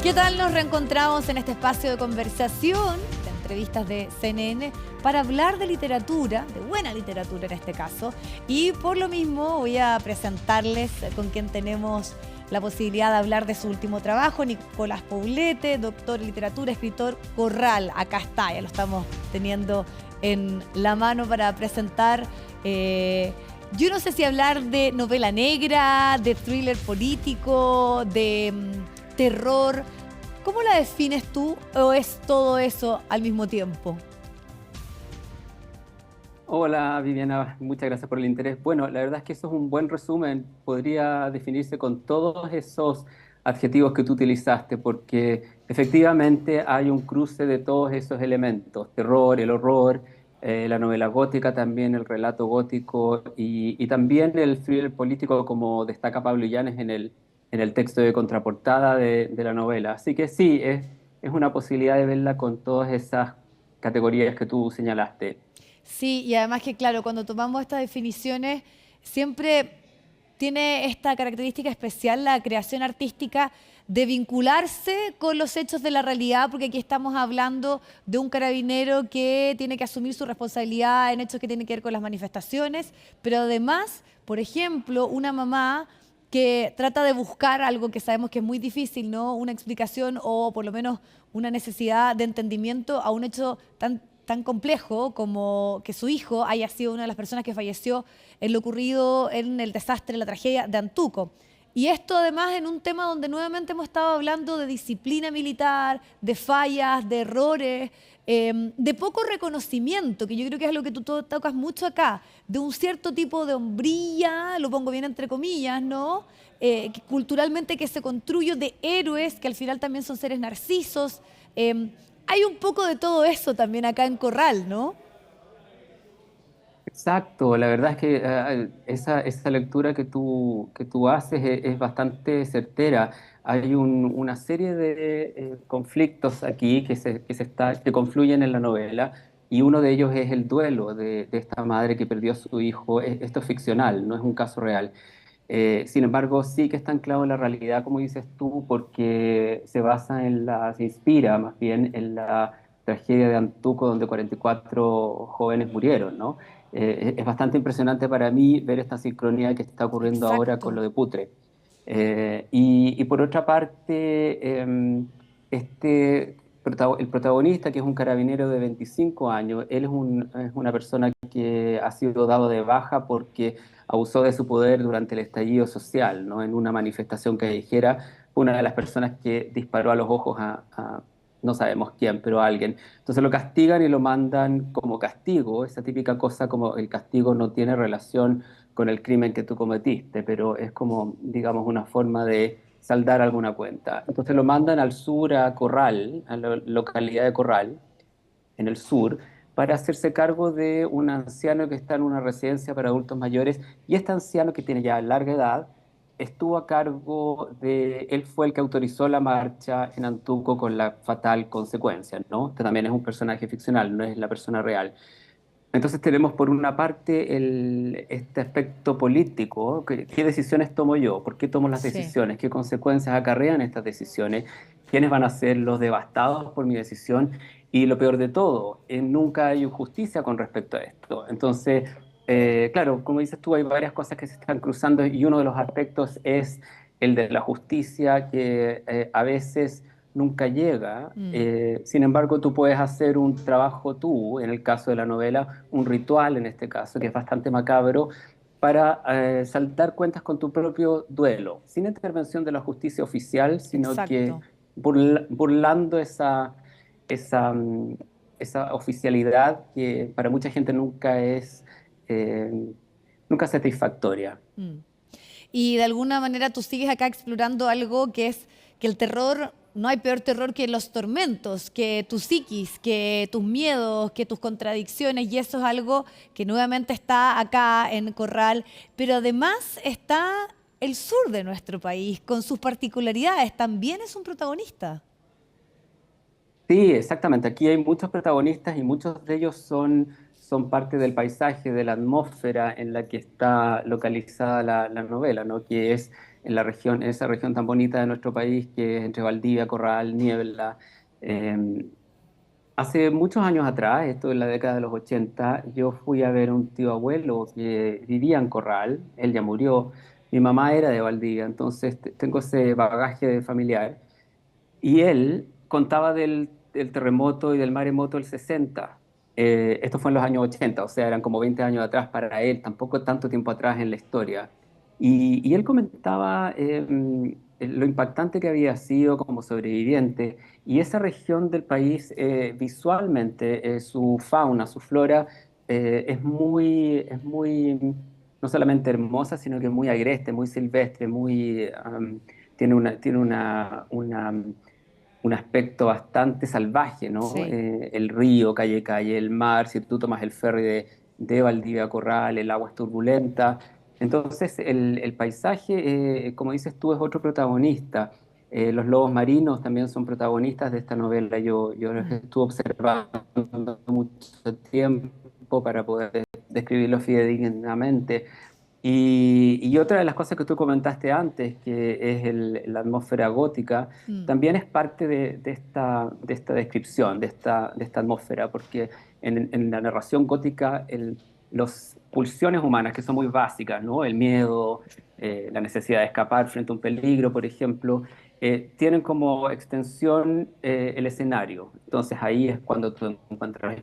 ¿Qué tal? Nos reencontramos en este espacio de conversación, de entrevistas de CNN, para hablar de literatura, de buena literatura en este caso. Y por lo mismo voy a presentarles con quien tenemos la posibilidad de hablar de su último trabajo, Nicolás Poblete, doctor en literatura, escritor Corral. Acá está, ya lo estamos teniendo en la mano para presentar. Yo no sé si hablar de novela negra, de thriller político, de terror. ¿Cómo la defines tú o es todo eso al mismo tiempo? Hola Viviana, muchas gracias por el interés. Bueno, la verdad es que eso es un buen resumen. Podría definirse con todos esos adjetivos que tú utilizaste, porque efectivamente hay un cruce de todos esos elementos: terror, el horror, la novela gótica, también el relato gótico y también el thriller político, como destaca Pablo Illanes en el texto de contraportada de la novela. Así que sí, es una posibilidad de verla con todas esas categorías que tú señalaste. Sí, y además que claro, cuando tomamos estas definiciones, siempre tiene esta característica especial la creación artística de vincularse con los hechos de la realidad, porque aquí estamos hablando de un carabinero que tiene que asumir su responsabilidad en hechos que tienen que ver con las manifestaciones, pero además, por ejemplo, una mamá que trata de buscar algo que sabemos que es muy difícil, ¿no? Una explicación o por lo menos una necesidad de entendimiento a un hecho tan complejo como que su hijo haya sido una de las personas que falleció en lo ocurrido en el desastre, la tragedia de Antuco. Y esto además en un tema donde nuevamente hemos estado hablando de disciplina militar, de fallas, de errores, de poco reconocimiento, que yo creo que es lo que tú tocas mucho acá, de un cierto tipo de hombría, lo pongo bien entre comillas, ¿no? Culturalmente que se construye de héroes, que al final también son seres narcisos. Hay un poco de todo eso también acá en Corral, ¿no? Exacto, la verdad es que esa lectura que tú haces es bastante certera. Hay una serie de conflictos aquí que confluyen en la novela, y uno de ellos es el duelo de esta madre que perdió a su hijo. Esto es ficcional, no es un caso real. Sin embargo, sí que está anclado en la realidad, como dices tú, porque se inspira más bien en la tragedia de Antuco, donde 44 jóvenes murieron, ¿no? Es bastante impresionante para mí ver esta sincronía que está ocurriendo ahora con Exacto. lo de Putre. Y por otra parte, el protagonista, que es un carabinero de 25 años, él es una persona que ha sido dado de baja porque abusó de su poder durante el estallido social, ¿no? En una manifestación callejera, fue una de las personas que disparó a los ojos no sabemos quién, pero a alguien. Entonces lo castigan y lo mandan como castigo, esa típica cosa como el castigo no tiene relación con el crimen que tú cometiste, pero es como, digamos, una forma de saldar alguna cuenta. Entonces lo mandan al sur, a Corral, a la localidad de Corral, en el sur, para hacerse cargo de un anciano que está en una residencia para adultos mayores, y este anciano, que tiene ya larga edad, estuvo a cargo él fue el que autorizó la marcha en Antuco con la fatal consecuencia, ¿no? Este también es un personaje ficcional, no es la persona real. Entonces tenemos por una parte este aspecto político: ¿qué decisiones tomo yo? ¿Por qué tomo las Sí. decisiones? ¿Qué consecuencias acarrean estas decisiones? ¿Quiénes van a ser los devastados por mi decisión? Y lo peor de todo, nunca hay justicia con respecto a esto. Entonces, claro, como dices tú, hay varias cosas que se están cruzando, y uno de los aspectos es el de la justicia, que a veces nunca llega. Mm. Sin embargo, tú puedes hacer un trabajo tú, en el caso de la novela, un ritual en este caso, que es bastante macabro, para saldar cuentas con tu propio duelo, sin intervención de la justicia oficial, sino que Exacto. burlando esa, mm, esa oficialidad que para mucha gente eh, nunca es satisfactoria. Mm. Y de alguna manera tú sigues acá explorando algo que es que el terror, no hay peor terror que los tormentos, que tu psiquis, que tus miedos, que tus contradicciones, y eso es algo que nuevamente está acá en Corral, pero además está el sur de nuestro país, con sus particularidades, también es un protagonista. Sí, exactamente. Aquí hay muchos protagonistas, y muchos de ellos son parte del paisaje, de la atmósfera en la que está localizada la novela, ¿no? Que es en la región, en esa región tan bonita de nuestro país, que es entre Valdivia, Corral, Niebla. Eh, Hace muchos años atrás, esto en la década de los 80, yo fui a ver un tío abuelo que vivía en Corral, él ya murió, mi mamá era de Valdivia, entonces tengo ese bagaje familiar. Y él contaba del terremoto y del maremoto del 60. Esto fue en los años 80, o sea, eran como 20 años atrás para él, tampoco tanto tiempo atrás en la historia. Y él comentaba lo impactante que había sido como sobreviviente. Y esa región del país, visualmente, su fauna, su flora, es muy, no solamente hermosa, sino que muy agreste, muy silvestre, tiene un aspecto bastante salvaje, ¿no? Sí. El río, calle, el mar, si tú tomas el ferry de Valdivia a Corral, el agua es turbulenta. Entonces, el paisaje, como dices tú, es otro protagonista. Los lobos marinos también son protagonistas de esta novela. Yo los Mm. estuve observando mucho tiempo para poder describirlos fidedignamente. Y otra de las cosas que tú comentaste antes, que es la atmósfera gótica, Mm. también es parte de esta descripción, de esta atmósfera, porque en la narración gótica las pulsiones humanas, que son muy básicas, ¿no? El miedo, la necesidad de escapar frente a un peligro, por ejemplo, tienen como extensión el escenario. Entonces ahí es cuando tú encuentras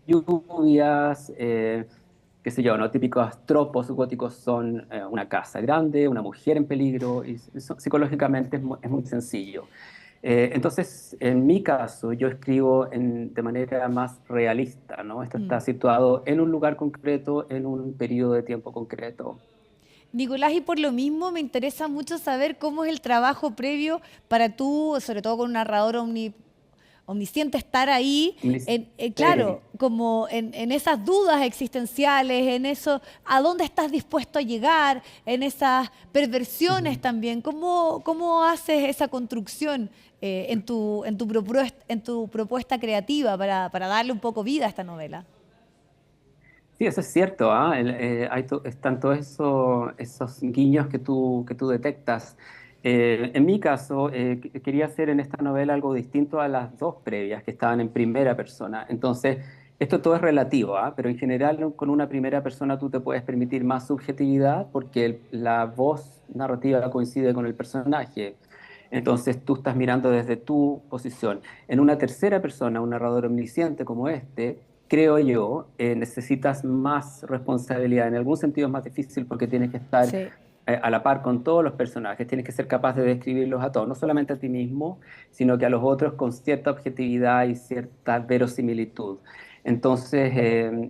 lluvias, qué sé yo, ¿no? Típicos tropos góticos son una casa grande, una mujer en peligro, y psicológicamente es muy sencillo. Entonces, en mi caso, yo escribo de manera más realista, ¿no? Esto está Mm. situado en un lugar concreto, en un periodo de tiempo concreto. Nicolás, y por lo mismo me interesa mucho saber cómo es el trabajo previo para tú, sobre todo con un narrador omnisciente, estar ahí, claro, Sí. como en esas dudas existenciales, en eso, a dónde estás dispuesto a llegar, en esas perversiones Ujú. también. ¿Cómo haces esa construcción en tu propuesta creativa para darle un poco vida a esta novela? Sí, eso es cierto, ¿ah? Están todos esos guiños que tú detectas. En mi caso, quería hacer en esta novela algo distinto a las dos previas que estaban en primera persona. Entonces, esto todo es relativo, ¿ah? Pero en general con una primera persona tú te puedes permitir más subjetividad porque la voz narrativa coincide con el personaje. Entonces tú estás mirando desde tu posición. En una tercera persona, un narrador omnisciente como este, creo yo, necesitas más responsabilidad. En algún sentido es más difícil porque tienes que estar Sí. a la par con todos los personajes, tienes que ser capaz de describirlos a todos, no solamente a ti mismo, sino que a los otros con cierta objetividad y cierta verosimilitud. Entonces,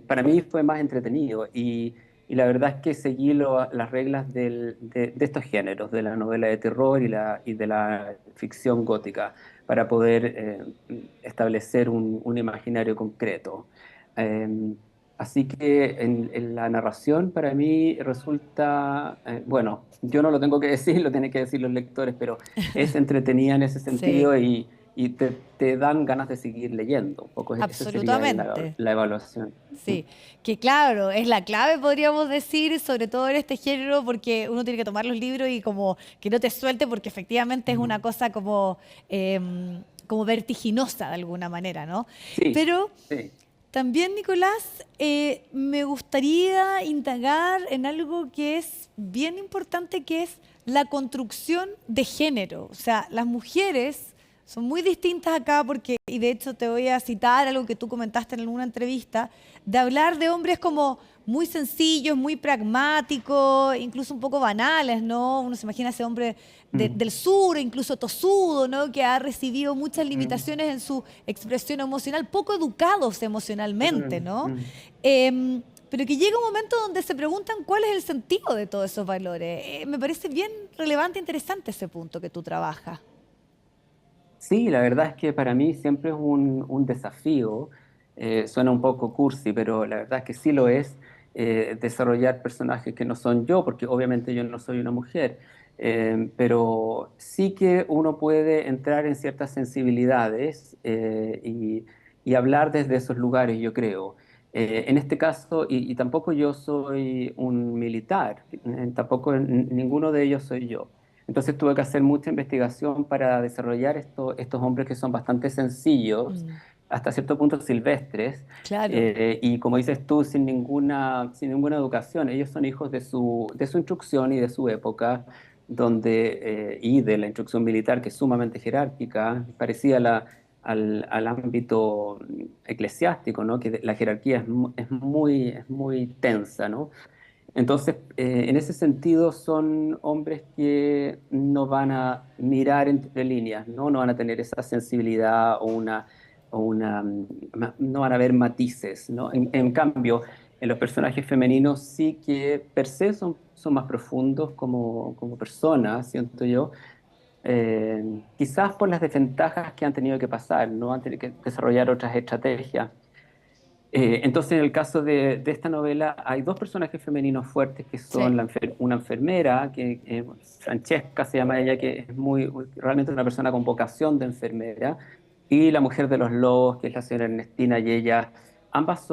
para mí fue más entretenido y la verdad es que seguí las reglas de estos géneros, de la novela de terror y de la ficción gótica, para poder establecer un imaginario concreto. Eh, Así que en la narración para mí resulta, bueno, yo no lo tengo que decir, lo tienen que decir los lectores, pero es entretenida en ese Sí. sentido y te dan ganas de seguir leyendo. Un poco esa sería la, Absolutamente. la evaluación. Sí, que claro, es la clave, podríamos decir, sobre todo en este género, porque uno tiene que tomar los libros y como que no te suelte, porque efectivamente es una Ujú. cosa como vertiginosa de alguna manera, ¿no? Sí, Pero sí. también, Nicolás, me gustaría indagar en algo que es bien importante, que es la construcción de género. O sea, las mujeres son muy distintas acá porque, y de hecho te voy a citar algo que tú comentaste en alguna entrevista, de hablar de hombres como muy sencillos, muy pragmáticos, incluso un poco banales, ¿no? Uno se imagina ese hombre Mm, del sur, incluso tosudo, ¿no? Que ha recibido muchas mm, limitaciones en su expresión emocional, poco educados emocionalmente, mm, ¿no? mm. Pero que llega un momento donde se preguntan cuál es el sentido de todos esos valores. Me parece bien relevante e interesante ese punto que tú trabajas. Sí, la verdad es que para mí siempre es un desafío. Suena un poco cursi, pero la verdad es que sí lo es, desarrollar personajes que no son yo, porque obviamente yo no soy una mujer. Pero sí que uno puede entrar en ciertas sensibilidades y hablar desde esos lugares, yo creo. En este caso, y tampoco yo soy un militar, tampoco ninguno de ellos soy yo. Entonces tuve que hacer mucha investigación para desarrollar estos hombres que son bastante sencillos, Mm, hasta cierto punto silvestres, claro, y como dices tú, sin ninguna educación. Ellos son hijos de su instrucción y de su época, y de la instrucción militar, que es sumamente jerárquica, parecida al ámbito eclesiástico, ¿no? Que la jerarquía es muy tensa, ¿no? Entonces, en ese sentido, son hombres que no van a mirar entre líneas, ¿no? No van a tener esa sensibilidad no van a ver matices, ¿no? En cambio, en los personajes femeninos sí que per se son más profundos como personas, siento yo, quizás por las desventajas que han tenido que pasar, ¿no? Han tenido que desarrollar otras estrategias. Entonces, en el caso de esta novela, hay dos personajes femeninos fuertes que son sí. una enfermera, Francesca se llama ella, que es realmente una persona con vocación de enfermera, y la mujer de los lobos, que es la señora Ernestina, y ella, ambas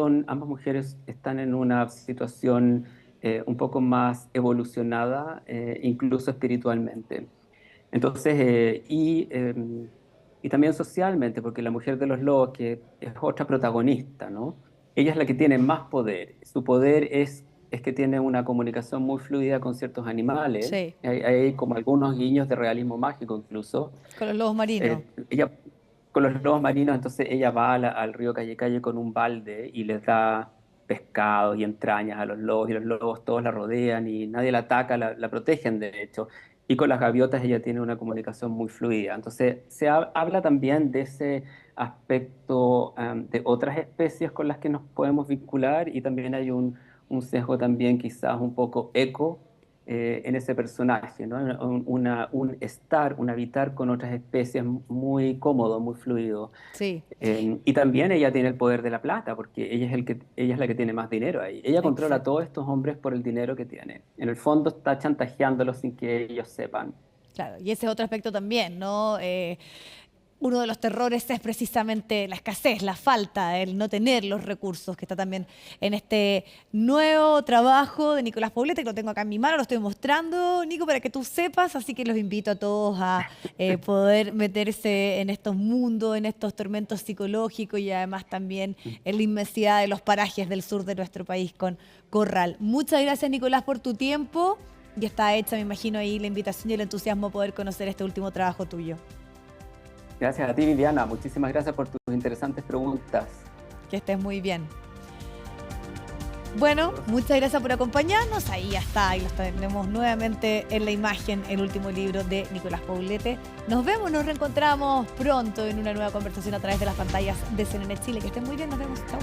mujeres están en una situación un poco más evolucionada, incluso espiritualmente. Entonces, y también socialmente, porque la mujer de los lobos, que es otra protagonista, ¿no? Ella es la que tiene más poder. Su poder es que tiene una comunicación muy fluida con ciertos animales. Sí, Hay como algunos guiños de realismo mágico incluso. con los lobos marinos. Ella, con los lobos marinos, entonces ella va al río Calle Calle con un balde y les da pescados y entrañas a los lobos, y los lobos todos la rodean y nadie la ataca, la protegen de hecho. Y con las gaviotas ella tiene una comunicación muy fluida. Entonces habla también de ese aspecto, de otras especies con las que nos podemos vincular, y también hay un sesgo también quizás un poco eco en ese personaje, ¿no? Un habitar con otras especies muy cómodo, muy fluido. Sí, Y también ella tiene el poder de la plata, porque ella es la que tiene más dinero ahí. Ella controla a exacto. todos estos hombres por el dinero que tiene. En el fondo está chantajeándolos sin que ellos sepan. Claro, y ese es otro aspecto también, ¿no? Uno de los terrores es precisamente la escasez, la falta, el no tener los recursos, que está también en este nuevo trabajo de Nicolás Poblete, que lo tengo acá en mi mano, lo estoy mostrando, Nico, para que tú sepas, así que los invito a todos a poder meterse en estos mundos, en estos tormentos psicológicos, y además también en la inmensidad de los parajes del sur de nuestro país con Corral. Muchas gracias, Nicolás, por tu tiempo. Y está hecha, me imagino, ahí la invitación y el entusiasmo a poder conocer este último trabajo tuyo. Gracias a ti, Viviana. Muchísimas gracias por tus interesantes preguntas. Que estés muy bien. Bueno, muchas gracias por acompañarnos. Ahí ya está, ahí los tenemos nuevamente en la imagen, el último libro de Nicolás Poblete. Nos vemos, nos reencontramos pronto en una nueva conversación a través de las pantallas de CNN Chile. Que estén muy bien, nos vemos. Chao.